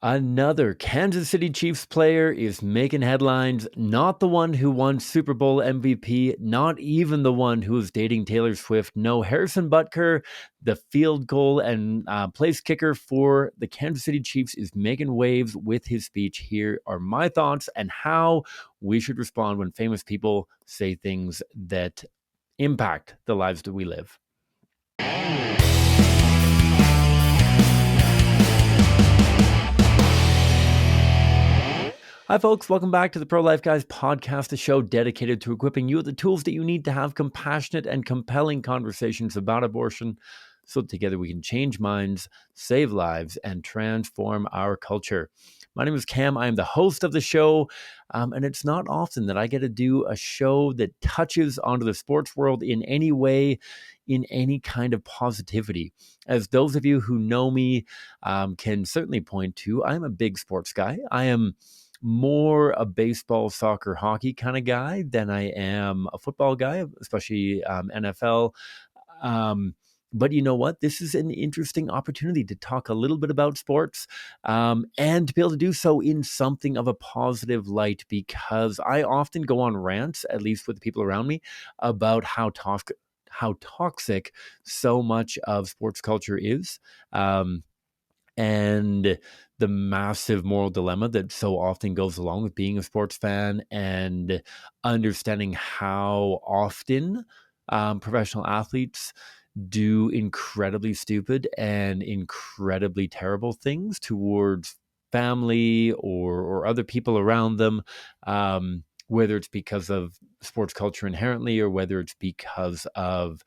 Another Kansas City Chiefs player is making headlines, not the one who won Super Bowl MVP, not even the one who was dating Taylor Swift. No, Harrison Butker, the field goal and place kicker for the Kansas City Chiefs, is making waves with his speech. Here are my thoughts and how we should respond when famous people say things that impact the lives that we live. Hi, folks. Welcome back to the Pro Life Guys podcast, a show dedicated to equipping you with the tools that you need to have compassionate and compelling conversations about abortion so together we can change minds, save lives, and transform our culture. My name is Cam. I am the host of the show, and it's not often that I get to do a show that touches onto the sports world in any way, in any kind of positivity. As those of you who know me can certainly point to, I'm a big sports guy. I am more a baseball, soccer, hockey kind of guy than I am a football guy, especially NFL. But you know what? This is an interesting opportunity to talk a little bit about sports and to be able to do so in something of a positive light, because I often go on rants, at least with the people around me, about how toxic so much of sports culture is. And the massive moral dilemma that so often goes along with being a sports fan, and understanding how often professional athletes do incredibly stupid and incredibly terrible things towards family or other people around them, whether it's because of sports culture inherently or whether it's because of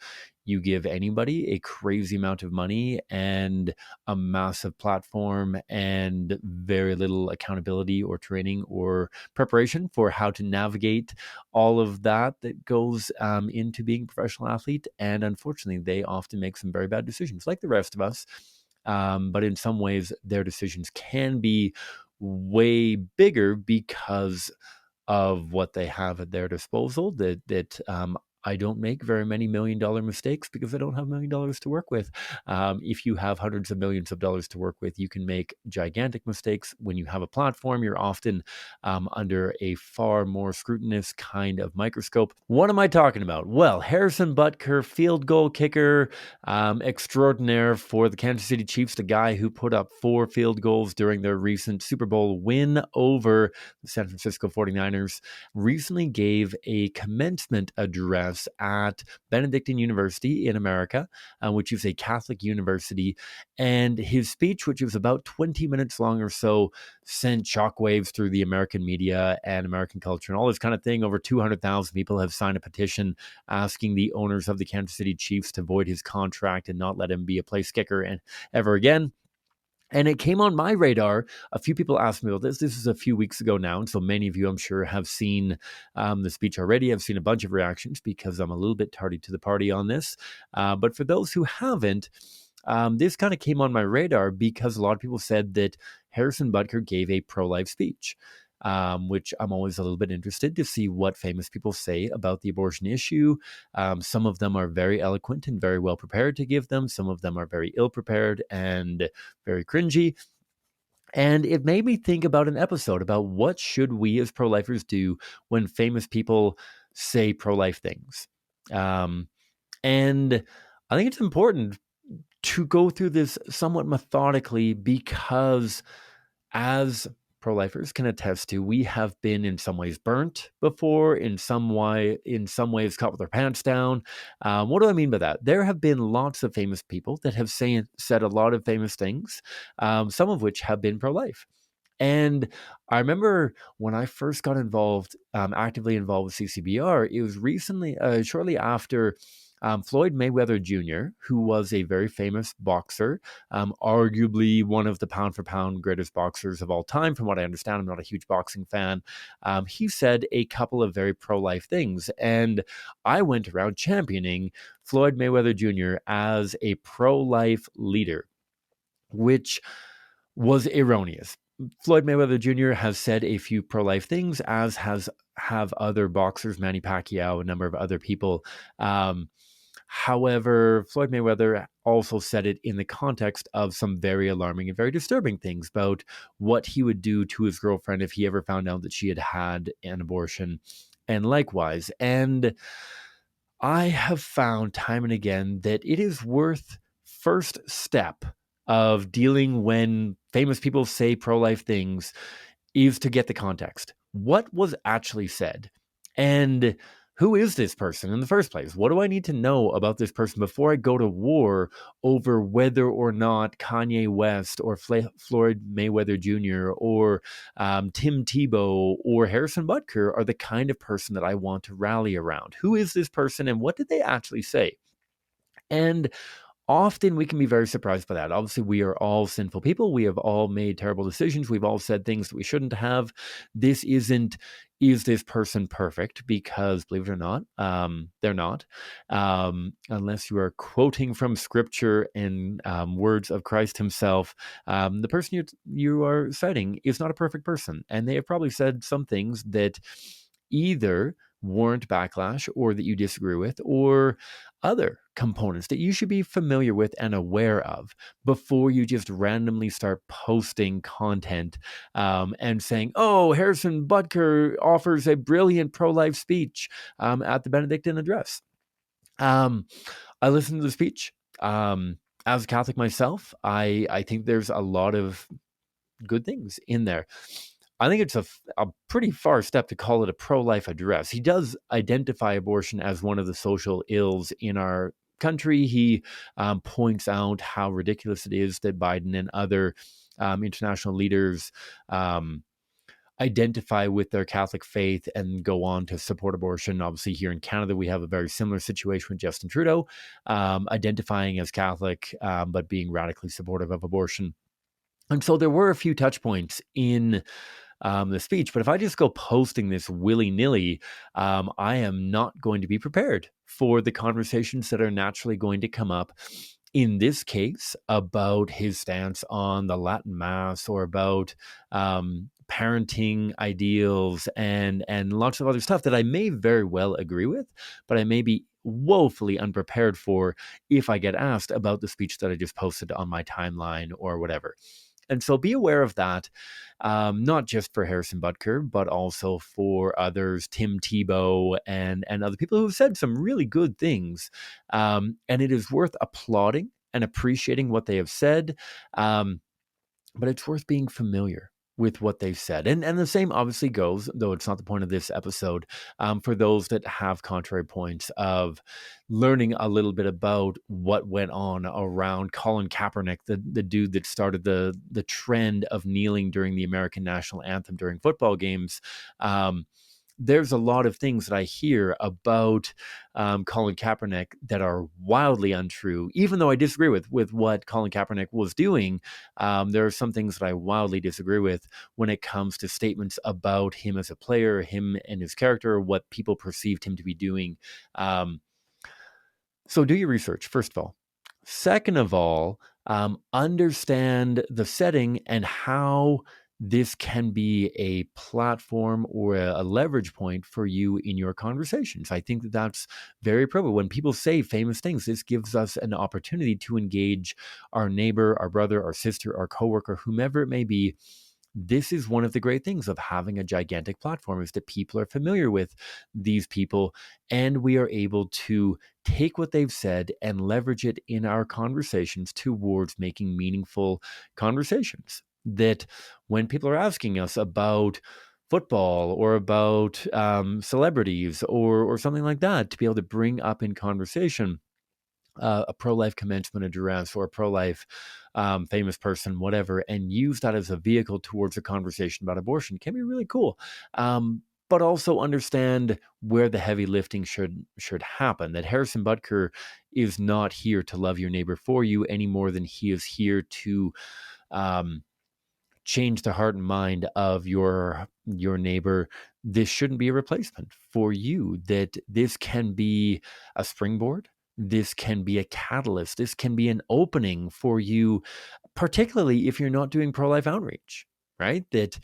you give anybody a crazy amount of money and a massive platform and very little accountability or training or preparation for how to navigate all of that goes into being a professional athlete. And unfortunately, they often make some very bad decisions, like the rest of us. But in some ways, their decisions can be way bigger because of what they have at their disposal. That I don't make very many $1 million mistakes because I don't have $1 million to work with. If you have hundreds of millions of dollars to work with, you can make gigantic mistakes. When you have a platform, you're often under a far more scrutinous kind of microscope. What am I talking about? Well, Harrison Butker, field goal kicker extraordinaire for the Kansas City Chiefs, the guy who put up 4 field goals during their recent Super Bowl win over the San Francisco 49ers, recently gave a commencement address at Benedictine University in America, which is a Catholic university. And his speech, which was about 20 minutes long or so, sent shockwaves through the American media and American culture and all this kind of thing. Over 200,000 people have signed a petition asking the owners of the Kansas City Chiefs to void his contract and not let him be a place kicker ever again. And it came on my radar. A few people asked me about this. This is a few weeks ago now. And so many of you, I'm sure, have seen the speech already. I've seen a bunch of reactions because I'm a little bit tardy to the party on this. But for those who haven't, this kind of came on my radar because a lot of people said that Harrison Butker gave a pro-life speech. Which I'm always a little bit interested to see what famous people say about the abortion issue. Some of them are very eloquent and very well prepared to give them. Some of them are very ill prepared and very cringy. And it made me think about an episode about what should we as pro-lifers do when famous people say pro-life things. And I think it's important to go through this somewhat methodically because, as pro-lifers can attest to, we have been in some ways burnt before, in some ways caught with our pants down. What do I mean by that? There have been lots of famous people that have said a lot of famous things, some of which have been pro-life. And I remember when I first got involved, actively involved with CCBR, it was recently, shortly after Floyd Mayweather Jr., who was a very famous boxer, arguably one of the pound-for-pound greatest boxers of all time. From what I understand, I'm not a huge boxing fan. He said a couple of very pro-life things, and I went around championing Floyd Mayweather Jr. as a pro-life leader, which was erroneous. Floyd Mayweather Jr. has said a few pro-life things, as have other boxers, Manny Pacquiao, a number of other people. However, Floyd Mayweather also said it in the context of some very alarming and very disturbing things about what he would do to his girlfriend if he ever found out that she had had an abortion, and likewise. And I have found time and again that it is worth first step of dealing when famous people say pro-life things is to get the context. What was actually said? And who is this person in the first place? What do I need to know about this person before I go to war over whether or not Kanye West or Floyd Mayweather Jr. or Tim Tebow or Harrison Butker are the kind of person that I want to rally around? Who is this person and what did they actually say? And often we can be very surprised by that. Obviously, we are all sinful people. We have all made terrible decisions. We've all said things that we shouldn't have. This isn't, is this person perfect? Because believe it or not, they're not. Unless you are quoting from scripture and words of Christ himself, the person you are citing is not a perfect person. And they have probably said some things that either warrant backlash or that you disagree with, or other components that you should be familiar with and aware of before you just randomly start posting content and saying, oh, Harrison Butker offers a brilliant pro-life speech at the Benedictine address. I listened to the speech. As a Catholic myself, I think there's a lot of good things in there. I think it's a pretty far step to call it a pro-life address. He does identify abortion as one of the social ills in our country. He points out how ridiculous it is that Biden and other international leaders identify with their Catholic faith and go on to support abortion. Obviously, here in Canada, we have a very similar situation with Justin Trudeau, identifying as Catholic, but being radically supportive of abortion. And so there were a few touch points in the speech, but if I just go posting this willy-nilly, I am not going to be prepared for the conversations that are naturally going to come up. In this case, about his stance on the Latin Mass or about parenting ideals and lots of other stuff that I may very well agree with, but I may be woefully unprepared for if I get asked about the speech that I just posted on my timeline or whatever. And so be aware of that, not just for Harrison Butker, but also for others, Tim Tebow and other people who have said some really good things. And it is worth applauding and appreciating what they have said, but it's worth being familiar with what they've said. And the same obviously goes, though it's not the point of this episode, for those that have contrary points of learning a little bit about what went on around Colin Kaepernick, the dude that started the trend of kneeling during the American national anthem during football games. There's a lot of things that I hear about Colin Kaepernick that are wildly untrue. Even though I disagree with what Colin Kaepernick was doing, there are some things that I wildly disagree with when it comes to statements about him as a player, him and his character, what people perceived him to be doing. So do your research, first of all. Second of all, understand the setting and how this can be a platform or a leverage point for you in your conversations. I think that that's very appropriate. When people say famous things, this gives us an opportunity to engage our neighbor, our brother, our sister, our coworker, whomever it may be. This is one of the great things of having a gigantic platform, is that people are familiar with these people and we are able to take what they've said and leverage it in our conversations towards making meaningful conversations. That when people are asking us about football or about celebrities or something like that, to be able to bring up in conversation a pro-life commencement address or a pro-life famous person, whatever, and use that as a vehicle towards a conversation about abortion can be really cool. But also understand where the heavy lifting should happen. That Harrison Butker is not here to love your neighbor for you any more than he is here to change the heart and mind of your neighbor. This shouldn't be a replacement for you. That this can be a springboard. This can be a catalyst. This can be an opening for you, particularly if you're not doing pro-life outreach, right? That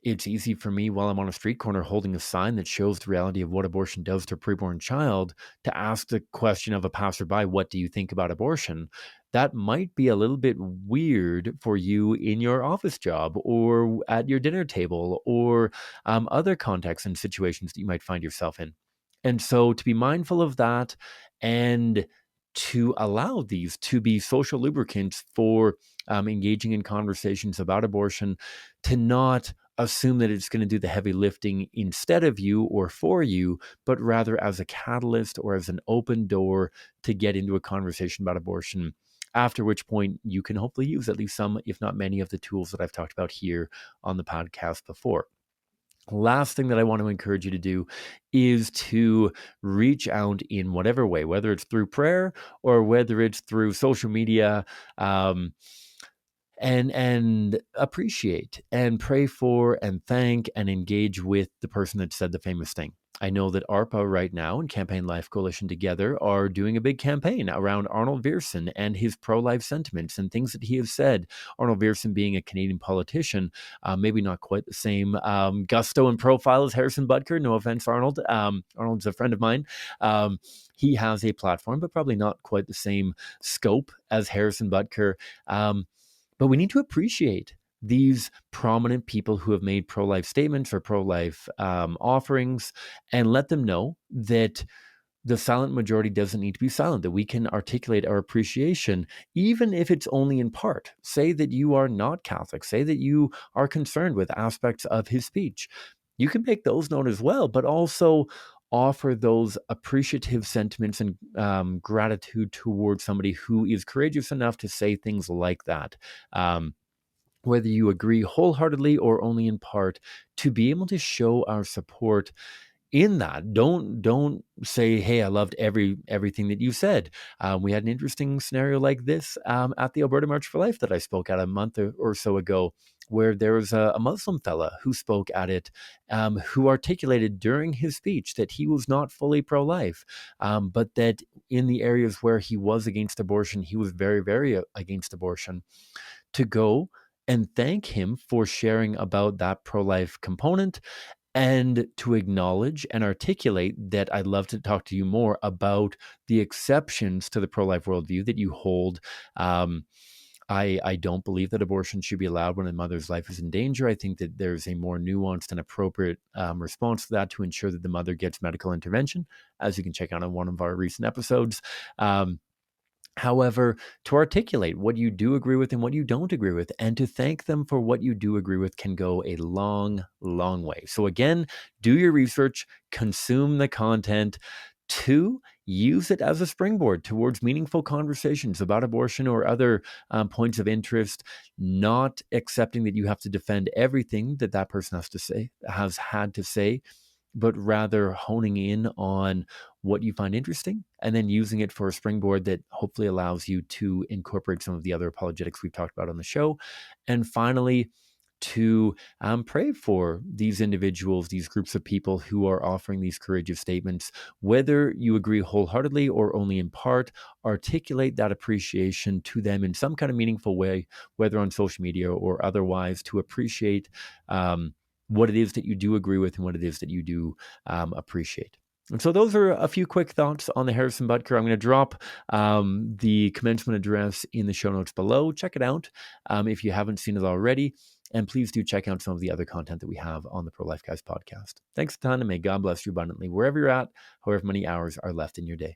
It's easy for me while I'm on a street corner holding a sign that shows the reality of what abortion does to a preborn child to ask the question of a passerby, what do you think about abortion? That might be a little bit weird for you in your office job or at your dinner table or other contexts and situations that you might find yourself in. And so to be mindful of that and to allow these to be social lubricants for engaging in conversations about abortion, to not assume that it's going to do the heavy lifting instead of you or for you, but rather as a catalyst or as an open door to get into a conversation about abortion. After which point you can hopefully use at least some, if not many, of the tools that I've talked about here on the podcast before. Last thing that I want to encourage you to do is to reach out in whatever way, whether it's through prayer or whether it's through social media, um, and appreciate and pray for and thank and engage with the person that said the famous thing. I know that ARPA right now and Campaign Life Coalition together are doing a big campaign around Arnold Viersen and his pro-life sentiments and things that he has said. Arnold Viersen being a Canadian politician, maybe not quite the same gusto and profile as Harrison Butker. No offense, Arnold. Arnold's a friend of mine. He has a platform, but probably not quite the same scope as Harrison Butker. But we need to appreciate these prominent people who have made pro-life statements or pro-life offerings and let them know that the silent majority doesn't need to be silent, that we can articulate our appreciation, even if it's only in part. Say that you are not Catholic. Say that you are concerned with aspects of his speech. You can make those known as well, but also offer those appreciative sentiments and gratitude towards somebody who is courageous enough to say things like that. Whether you agree wholeheartedly or only in part, to be able to show our support in that. Don't say, hey, I loved everything that you said. We had an interesting scenario like this at the Alberta March for Life that I spoke at a month or so ago, where there was a Muslim fella who spoke at it, who articulated during his speech that he was not fully pro-life, but that in the areas where he was against abortion, he was very, very against abortion. To go and thank him for sharing about that pro-life component and to acknowledge and articulate that I'd love to talk to you more about the exceptions to the pro-life worldview that you hold. I don't believe that abortion should be allowed when a mother's life is in danger. I think that there's a more nuanced and appropriate response to that to ensure that the mother gets medical intervention, as you can check out on one of our recent episodes. However, to articulate what you do agree with and what you don't agree with, and to thank them for what you do agree with can go a long, long way. So again, do your research, consume the content. 2, use it as a springboard towards meaningful conversations about abortion or other points of interest, not accepting that you have to defend everything that that person has had to say, but rather honing in on what you find interesting and then using it for a springboard that hopefully allows you to incorporate some of the other apologetics we've talked about on the show. And finally, to pray for these individuals, these groups of people who are offering these courageous statements. Whether you agree wholeheartedly or only in part, articulate that appreciation to them in some kind of meaningful way, whether on social media or otherwise, to appreciate what it is that you do agree with and what it is that you do appreciate. And so those are a few quick thoughts on the Harrison Butker. I'm going to drop the commencement address in the show notes below. Check it out if you haven't seen it already. And please do check out some of the other content that we have on the Pro-Life Guys podcast. Thanks a ton, and may God bless you abundantly wherever you're at, however many hours are left in your day.